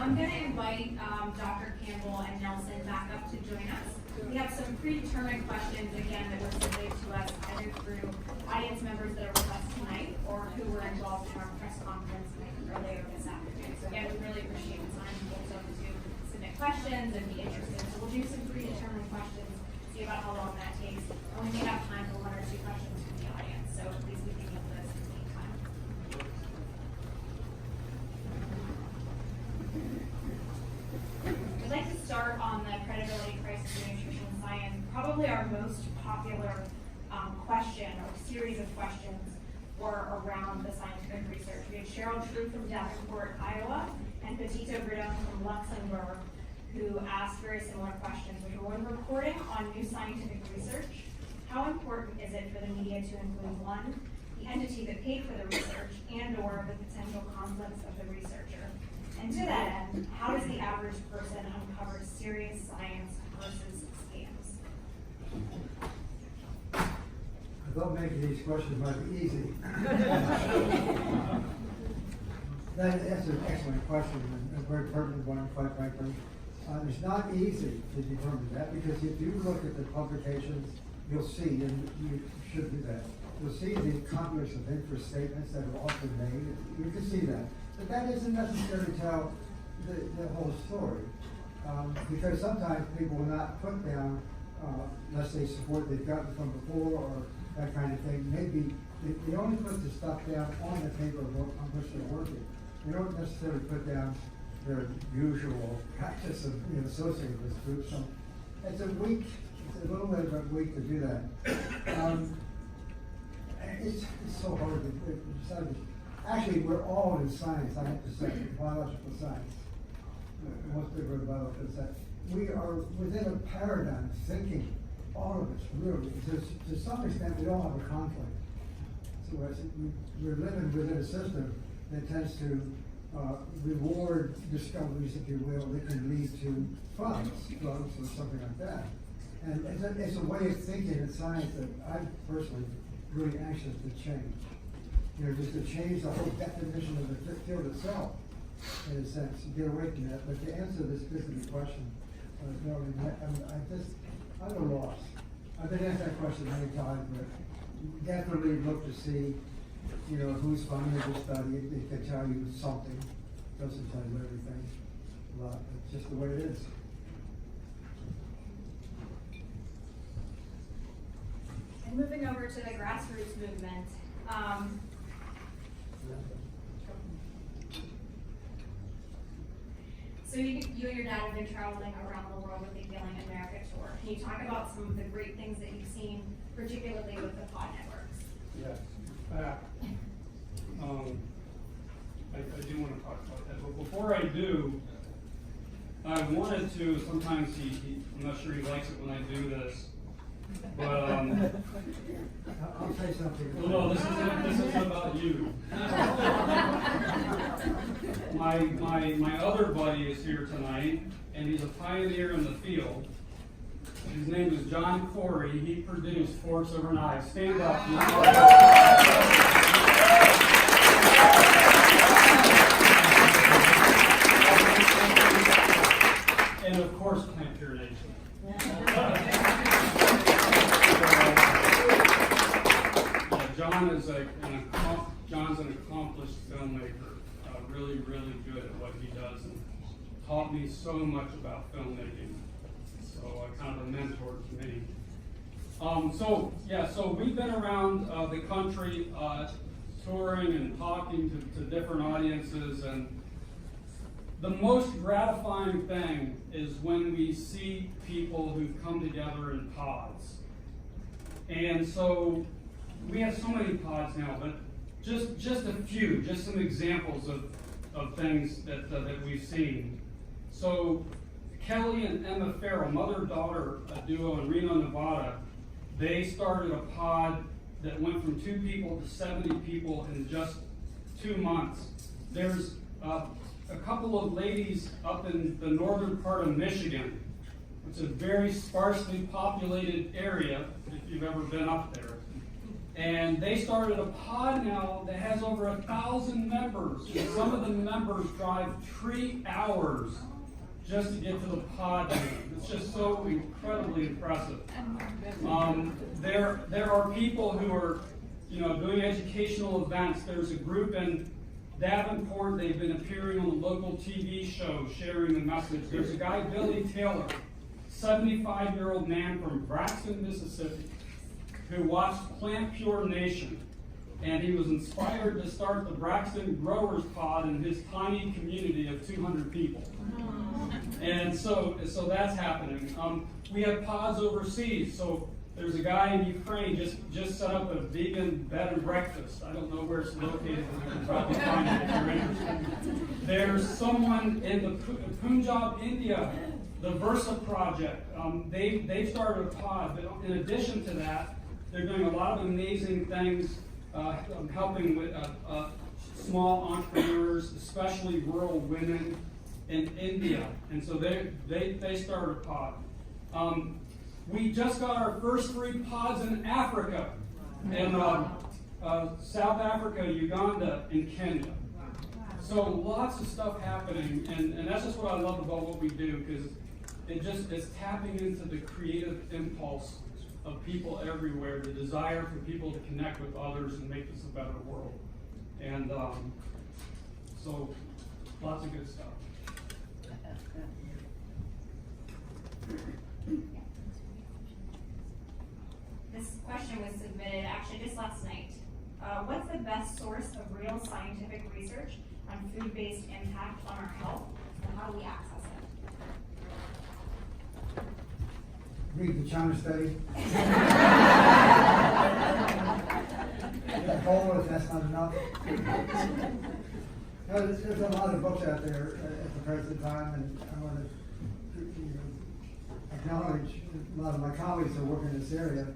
I'm going to invite Dr. Campbell and Nelson back up to join us. We have some predetermined questions, again, that were submitted to us either through audience members that are with us tonight or who were involved in our press conference earlier this afternoon. So again, we really appreciate the time folks up to submit questions and be interested. So we'll do some predetermined questions, see about how long that takes, and we may have time for one or two questions from the audience. So please be thinking of this in the meantime. I'd like to start on the credibility crisis in nutrition science. Probably our most popular question or series of questions were around the scientific research. We had Cheryl True from Davenport, Iowa, and Petito Bridon from Luxembourg, who asked very similar questions, which were when reporting on new scientific research, how important is it for the media to include one, the entity that paid for the research, and or the potential conflicts of the researcher? And to that end, how does the average person uncover serious science versus scams? I thought maybe these questions might be easy. That's an excellent question and a very pertinent one, quite frankly. It's not easy to determine that because if you look at the publications, you'll see, and you should do that, you'll see the conflicts of interest statements that are often made. You can see that. But that isn't necessarily to tell the whole story. Because sometimes people will not put down, let's say, support they've gotten from before or that kind of thing. Maybe they only put the stuff down on the paper on which they're working. They don't necessarily put down their usual practice of associating with this group. So it's a little bit of a week to do that. It's so hard to decide. Actually, we're all in science, I have to say, biological science. Most people are biological science. We are within a paradigm thinking, all of us, really. To some extent, we all have a conflict. So we're living within a system that tends to reward discoveries, if you will, that can lead to drugs or something like that. And it's a way of thinking in science that I'm personally really anxious to change. Just to change the whole definition of the field itself, in a sense, to get away from that. But to answer this specific question, I'm at a loss. I've been asked that question many times, but definitely look to see, who's funding the study. It can tell you something. It doesn't tell you everything. But it's just the way it is. And moving over to the grassroots movement. So you and your dad have been traveling around the world with the Healing America tour. Can you talk about some of the great things that you've seen, particularly with the pod networks? Yes, I do want to talk about that. But before I do, I wanted to, sometimes I'm not sure he likes it when I do this, but I'll say something. Well, no, this is about you. My other buddy is here tonight, and he's a pioneer in the field. His name is John Corey. He produced Forks Over Knives. Stand up. And of course, PlantPure Nation. John's an accomplished filmmaker, really, really good at what he does, and taught me so much about filmmaking. So kind of a mentor to me. So we've been around the country touring and talking to different audiences, and the most gratifying thing is when we see people who come together in pods. And so we have so many pods now, but just a few, just some examples of things that we've seen. So Kelly and Emma Farrell, mother-daughter, a duo in Reno, Nevada, they started a pod that went from 2 people to 70 people in just 2 months. There's a couple of ladies up in the northern part of Michigan. It's a very sparsely populated area, if you've ever been up there. And they started a pod now that has over 1,000 members. And some of the members drive 3 hours just to get to the pod. It's just so incredibly impressive. There are people who are, doing educational events. There's a group in Davenport. They've been appearing on the local TV show, sharing the message. There's a guy, Billy Taylor, 75-year-old man from Braxton, Mississippi, who watched PlantPure Nation, and he was inspired to start the Braxton Growers Pod in his tiny community of 200 people. And so that's happening. We have pods overseas. So there's a guy in Ukraine just set up a vegan bed and breakfast. I don't know where it's located, but you can probably find it if you're interested. There's someone in the Punjab, India, the Versa Project. They've started a pod, but in addition to that, they're doing a lot of amazing things, helping with small entrepreneurs, especially rural women in India. And so they started a pod. We just got our first 3 pods in Africa, in South Africa, Uganda, and Kenya. So lots of stuff happening, and that's just what I love about what we do, because it's tapping into the creative impulse of people everywhere, the desire for people to connect with others and make this a better world. And so lots of good stuff. This question was submitted actually just last night. What's the best source of real scientific research on food-based impact on our health, and how do we access it? Read the China study. Ebola, if that's not enough. There's a lot of books out there at the present time, and I want to acknowledge a lot of my colleagues that work in this area.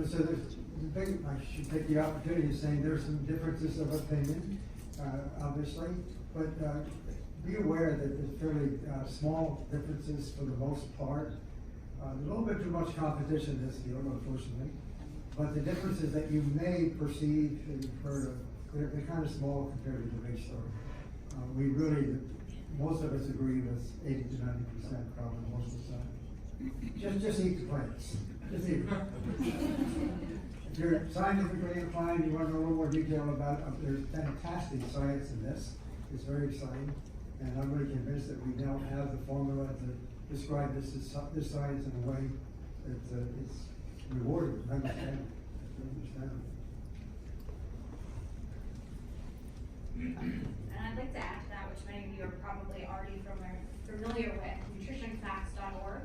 So there's a big, I should take the opportunity of saying there's some differences of opinion, obviously, but be aware that there's fairly small differences for the most part. There's a little bit too much competition in this field, unfortunately, but the differences that you may perceive and you've heard of, they're kind of small compared to the big story. We really, most of us agree with 80 to 90%, probably most of the time. Just eat the plants. Just eat them. If you're scientifically inclined, you want to know a little more detail about it, there's fantastic science in this. It's very exciting. And I'm really convinced that we now have the formula to describe this science in a way that it's rewarding to understand. And I'd like to add to that, which many of you are probably already familiar with, nutritionfacts.org.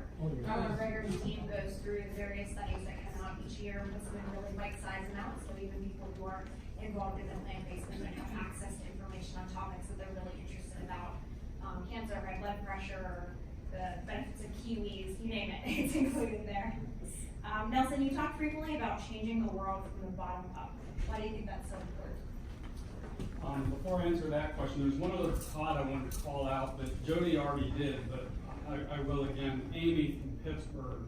Our Gregor's team goes through the various studies that come out each year and puts them in really bite-sized amounts, so even people who are involved in the plant-based movement have access to information on topics that they're really interested about. Cancer, high blood pressure, the benefits of kiwis, you name it, it's included there. Nelson, you talk frequently about changing the world from the bottom up. Why do you think that's so important? Before I answer that question, there's one other pod I wanted to call out that Jody already did, but I will again. Amy from Pittsburgh.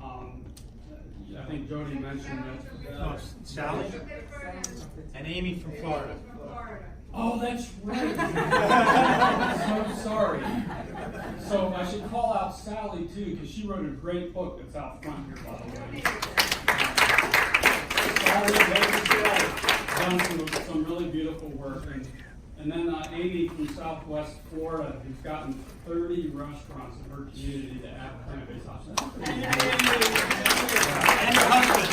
I think Jody mentioned that. Sally? And Amy from Florida. Oh, that's right. So sorry. So I should call out Sally too, because she wrote a great book that's out front here, by the way. Sally done some really beautiful work. And then Amy from Southwest Florida, who's gotten 30 restaurants in her community to add plant-based options. And her husband.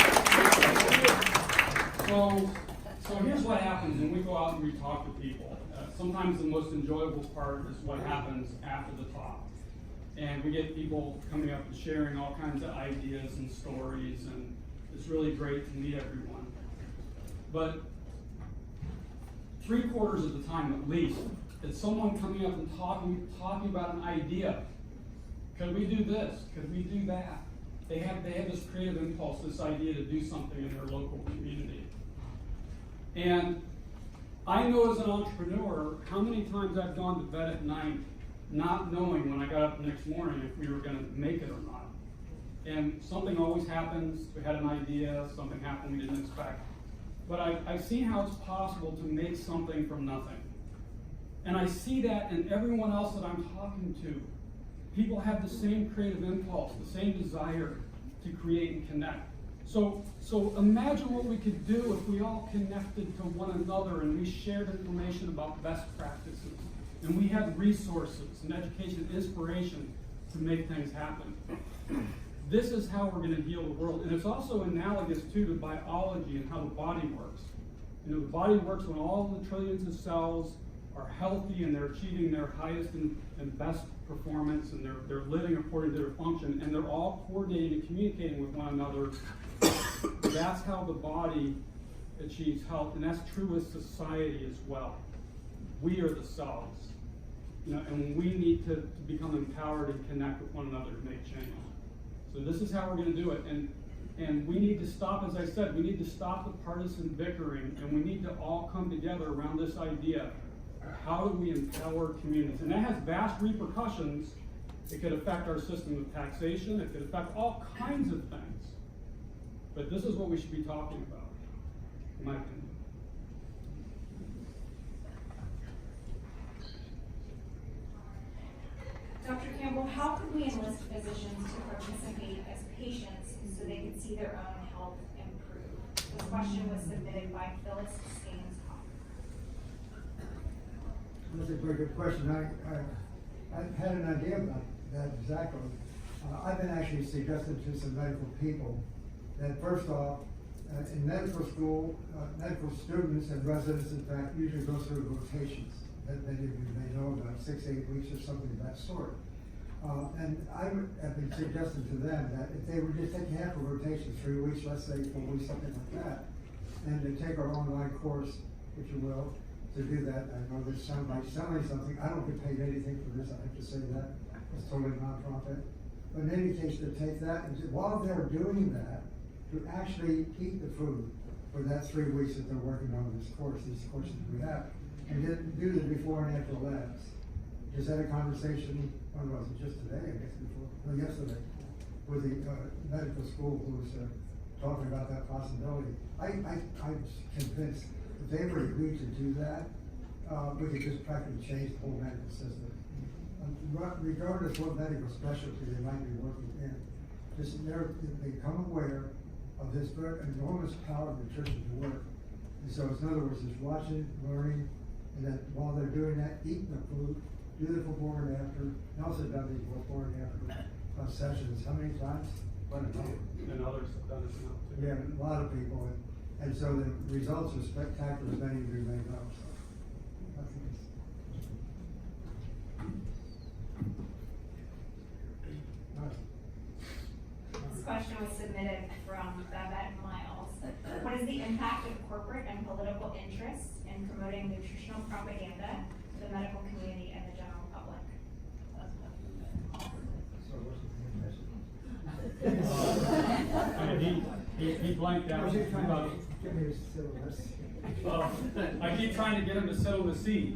So here's what happens when we go out and we talk to people. Sometimes the most enjoyable part is what happens after the talk. And we get people coming up and sharing all kinds of ideas and stories, and it's really great to meet everyone. But 3/4 of the time at least, it's someone coming up and talking about an idea. Could we do this? Could we do that? They have this creative impulse, this idea to do something in their local community. And I know as an entrepreneur how many times I've gone to bed at night not knowing when I got up the next morning if we were going to make it or not. And something always happens. We had an idea, something happened we didn't expect. But I've seen how it's possible to make something from nothing. And I see that in everyone else that I'm talking to. People have the same creative impulse, the same desire to create and connect. So imagine what we could do if we all connected to one another and we shared information about best practices. And we had resources and education and inspiration to make things happen. This is how we're going to heal the world. And it's also analogous, too, to biology and how the body works. You know, the body works when all the trillions of cells are healthy and they're achieving their highest and best performance, and they're living according to their function, and they're all coordinating and communicating with one another. That's how the body achieves health, and that's true with society as well. We are the cells, you know, and we need to become empowered and connect with one another to make change. So this is how we're going to do it, and we need to stop, as I said, we need to stop the partisan bickering, and we need to all come together around this idea. How do we empower communities? And that has vast repercussions. It could affect our system of taxation. It could affect all kinds of things. But this is what we should be talking about, in my opinion. Dr. Campbell, how could we enlist physicians to participate as patients so they could see their own health improve? This question was submitted by Phyllis Staines. That's a very good question. I had an idea about that exactly. I've been actually suggesting to some medical people that first off, in medical school, medical students and residents, in fact, usually go through rotations that many of you may know about, 6 to 8 weeks or something of that sort. And I have been suggesting to them that if they would just take half a rotation, 3 weeks, let's say 4 weeks, something like that, and they take our online course, if you will, to do that. I know this sounds like selling something. I don't get paid anything for this, I have to say that. It's totally nonprofit. But in any case, to take that, and while they're doing that, to actually eat the food for that 3 weeks that they're working on this course, these courses we have, and then do the before and after labs. Just had a conversation, when was it, just today, I guess, yesterday, with the medical school who was talking about that possibility. I'm convinced if they ever agreed to do that, we could just practically change the whole medical system. Regardless what medical specialty they might be working in, just they become aware of this very enormous power of nutrition to work. And so in other words, just watching, learning, and then while they're doing that, eating the food, do the before and after, and also done these before and after sessions. How many times? Quite a number. And others have done it now too. Yeah, a lot of people. And so the results are spectacular, as many of you may know. So, I think it's nice. This question was submitted from Babette Miles. What is the impact of corporate and political interests in promoting nutritional propaganda to the medical community and the general public? So what's the question? He blanked out. Give me a syllabus. I keep trying to get him to settle the seat.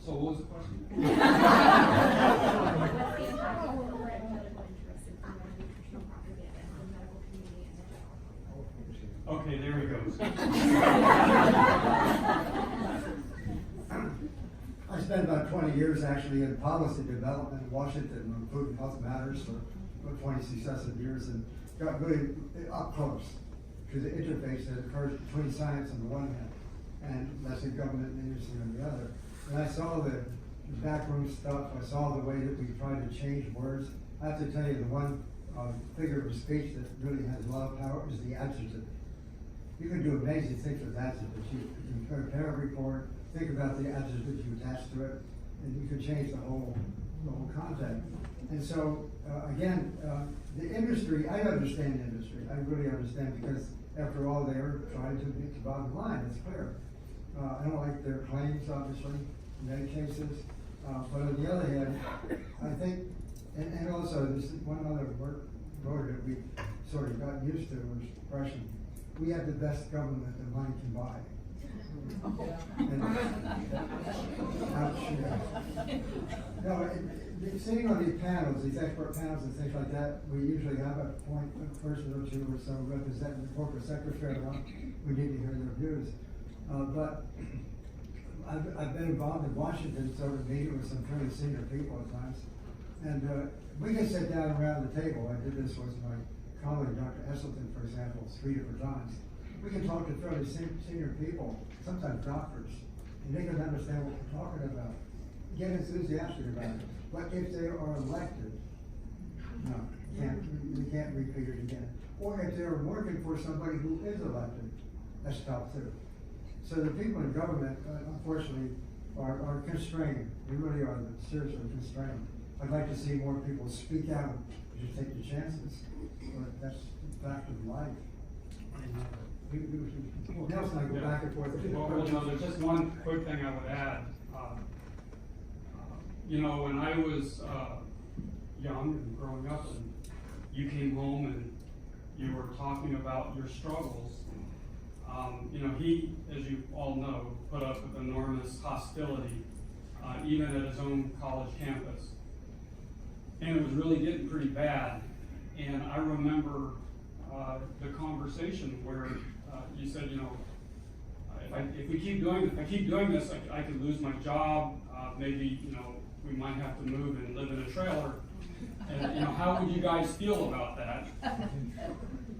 So what was the question? What's the impact of corporate and political interests in promoting nutritional propaganda to the medical community and the general public? Okay, there he goes. I spent about 20 years actually in policy development in Washington on food and health matters for 20 successive years, and got really up close to the interface that occurs between science on the one hand and let's say government and industry on the other. And I saw the backroom stuff. I saw the way that we try to change words. I have to tell you, the one figure of speech that really has a lot of power is the adjective. You can do amazing things with adjectives. You can prepare a report, think about the adjectives you attach to it, and you can change the whole content. And so, again, the industry, I understand industry. I really understand, because after all, they are trying to get the bottom line, it's clear. I don't like their claims, obviously, in many cases. But on the other hand, I think, and also this one other word that we sort of got used to was expression. We have the best government that money can buy. And, no, Sitting on these panels, these expert panels and things like that, we usually have a person or two or so representing the corporate sector fair enough. We need to hear their views. But I've been involved in Washington, sort of meeting with some fairly senior people at times. And we can sit down around the table. I did this with my colleague, Dr. Esselton, for example, 3 different times. We can talk to fairly senior people, sometimes doctors, and they can understand what we're talking about, get enthusiastic about it. But if they are elected, no, we can't repeat it again. Or if they're working for somebody who is elected, that's tough too. So the people in government, unfortunately, are constrained. They really are seriously constrained. I'd like to see more people speak out, just take the chances. But that's the fact of life. Nelson and I go back and forth. Well, there's just one quick thing I would add. You know, when I was young and growing up, and you came home and you were talking about your struggles, you know, he, as you all know, put up with enormous hostility, even at his own college campus. And it was really getting pretty bad. And I remember the conversation where you said, you know, if I keep doing this, I could lose my job. Maybe, you know, we might have to move and live in a trailer. And, you know, how would you guys feel about that?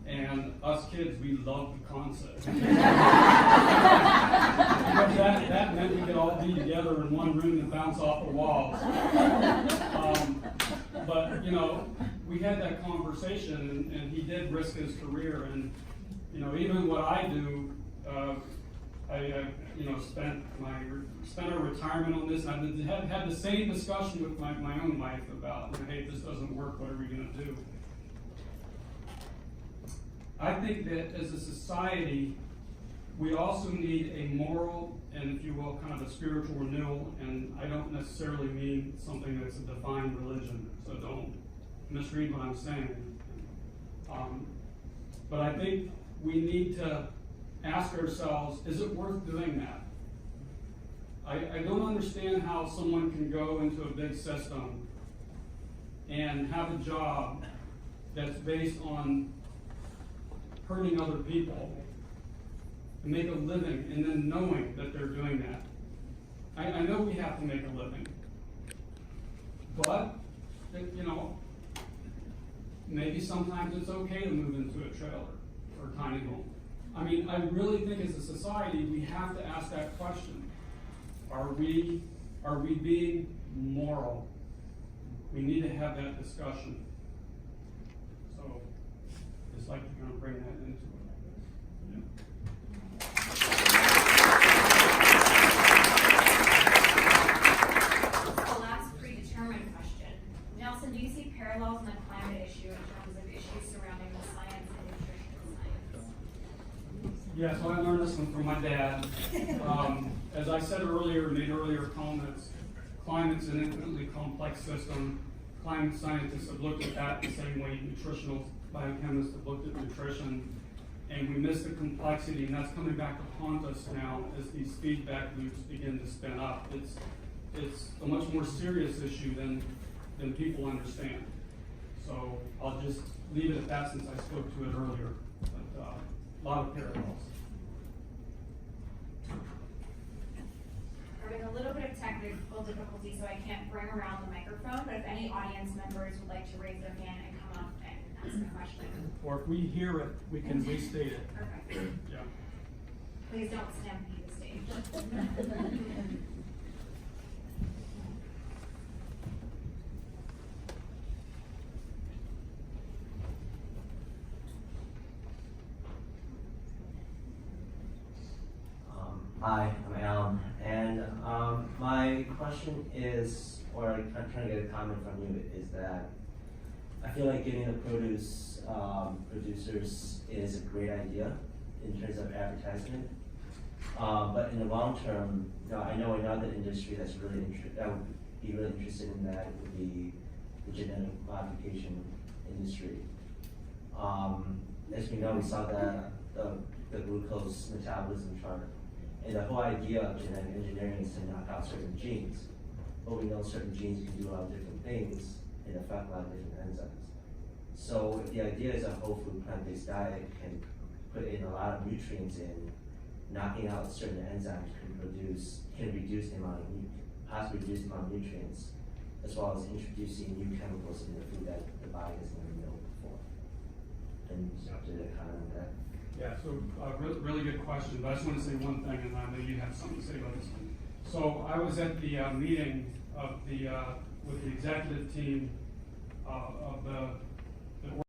And us kids, we loved the concept. Because that meant we could all be together in one room and bounce off the walls. But, you know, we had that conversation, and he did risk his career. And, you know, even what I do, I you know, spent a retirement on this. And I had the same discussion with my own wife about, you know, hey, if this doesn't work, what are we going to do? I think that as a society, we also need a moral and, if you will, kind of a spiritual renewal. And I don't necessarily mean something that's a defined religion, so don't misread what I'm saying. But I think we need to ask ourselves, is it worth doing that? I don't understand how someone can go into a big system and have a job that's based on hurting other people and make a living, and then knowing that they're doing that. I know we have to make a living, but, you know, maybe sometimes it's okay to move into a trailer or a tiny home. I mean, I really think as a society, we have to ask that question. Are we being moral? We need to have that discussion. So, it's like you're going to bring that into it. The last predetermined question. Nelson, do you see parallels in the climate issue in terms of issues surrounding the science and nutrition science? Yeah, so I learned this one from my dad. As I said earlier, made earlier comments, climate's an infinitely complex system. Climate scientists have looked at that the same way nutritional biochemists have looked at nutrition, and we miss the complexity, and that's coming back to haunt us now as these feedback loops begin to spin up. It's a much more serious issue than people understand. So I'll just leave it at that since I spoke to it earlier. But a lot of parallels. We're having a little bit of technical difficulty, so I can't bring around the microphone, but if any audience members would like to raise their hand and come up and ask a question. Or if we hear it, we can restate it. Perfect. Yeah. Please don't stampede the stage. Hi, I'm Alan, and my question is, or I'm trying to get a comment from you, is that I feel like getting the produce producers is a great idea in terms of advertisement, but in the long term, you know, I know another industry that's really that would be really interested in that would be the genetic modification industry. As we know, we saw the glucose metabolism chart. And the whole idea of genetic engineering is to knock out certain genes. but we know certain genes can do a lot of different things and affect a lot of different enzymes. So if the idea is a whole food plant-based diet can put in a lot of nutrients in, knocking out certain enzymes can reduce the amount of possibly reduce the amount of nutrients, as well as introducing new chemicals in the food that the body has never known before. And did it kind of that? Yeah, so, really good question, but I just want to say one thing, and I know you have something to say about this one. So I was at the, meeting of the, with the executive team, of the